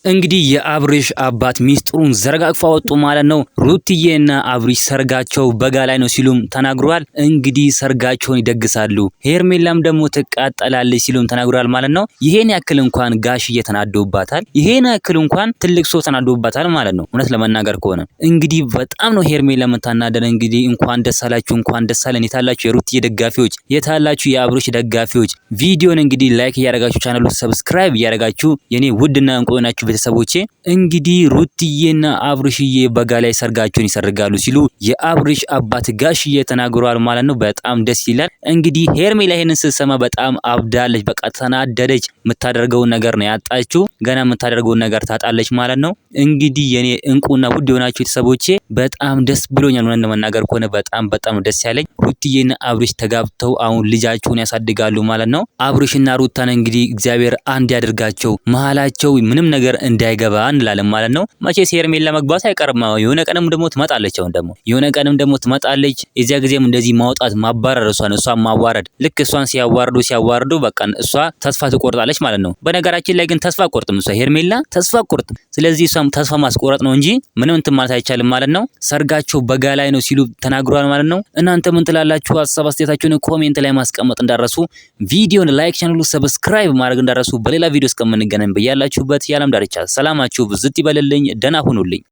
እንግዲህ የአብርሽ አባት ሚስጥሩን ዘረጋግፈው አወጡ ማለት ነው። ሩትዬና አብርሽ ሰርጋቸው በጋ ላይ ነው ሲሉም ተናግረዋል። እንግዲህ ሰርጋቸውን ይደግሳሉ፣ ሄርሜላም ደግሞ ትቃጠላለች ሲሉም ተናግረዋል ማለት ነው። ይሄን ያክል እንኳን ጋሽዬ ተናደውባታል፣ ይሄን ያክል እንኳን ትልቅ ሰው ተናደውባታል ማለት ነው። እውነት ለመናገር ከሆነ እንግዲህ በጣም ነው ሄርሜላ የምታናደደ። እንግዲህ እንኳን ደስ አላችሁ፣ እንኳን ደስ አለን። የታላችሁ የሩትዬ ደጋፊዎች፣ የታላችሁ የአብርሽ ደጋፊዎች ቪዲዮን እንግዲህ ላይክ እያደረጋችሁ ቻናሉን ሰብስክራይብ እያደረጋችሁ የኔ ውድና እንቁ ናችሁ ቤተሰቦቼ እንግዲህ ሩትዬና አብርሽዬ በጋ ላይ ሰርጋቸውን ይሰርጋሉ ሲሉ የአብርሽ አባት ጋሽዬ ተናግረዋል ማለት ነው። በጣም ደስ ይላል። እንግዲህ ሄርሜላ ይሄንን ስትሰማ በጣም አብዳለች፣ በቃ ተናደደች። የምታደርገውን ነገር ነው ያጣችው፣ ገና የምታደርገውን ነገር ታጣለች ማለት ነው። እንግዲህ የኔ እንቁና ውድ የሆናችሁ ቤተሰቦቼ በጣም ደስ ብሎኛል። ሆነ ለመናገር ከሆነ በጣም ደስ ያለኝ ሩትዬና አብርሽ ተጋብተው አሁን ልጃቸውን ያሳድጋሉ ማለት ነው። አብርሽና ሩታን እንግዲህ እግዚአብሔር አንድ ያድርጋቸው፣ መሃላቸው ምንም ነገር እንዳይገባ እንላለን ማለት ነው። መቼስ ሄርሜላ መግባት አይቀርም። የሆነ ቀንም ደግሞ ትመጣለች። አሁን ደግሞ የሆነ ቀንም ደግሞ ትመጣለች። የዚያ ጊዜም እንደዚህ ማውጣት ማባረር፣ እሷን ማዋረድ፣ ልክ እሷን ሲያዋርዱ በቃ እሷ ተስፋ ትቆርጣለች ማለት ነው። በነገራችን ላይ ግን ተስፋ አትቆርጥም እሷ ሄርሜላ ተስፋ አትቆርጥም። ስለዚህ እሷም ተስፋ ማስቆረጥ ነው እንጂ ምንም እንትን ማለት አይቻልም ማለት ነው። ሰርጋቸው በጋ ላይ ነው ሲሉ ተናግረዋል ማለት ነው። እናንተ ምን ትላላችሁ? ሀሳብ አስተያየታችሁን ኮሜንት ላይ ማስቀመጥ እንዳረሱ፣ ቪዲዮን ላይክ፣ ቻናሉ ሰብስክራይብ ማድረግ እንዳረሱ። በሌላ ቪዲዮ እስከምንገናኝ በያላችሁበት የዓለም ዳርቻ ሰላማችሁ ብዝት ይበልልኝ። ደህና ሁኑልኝ።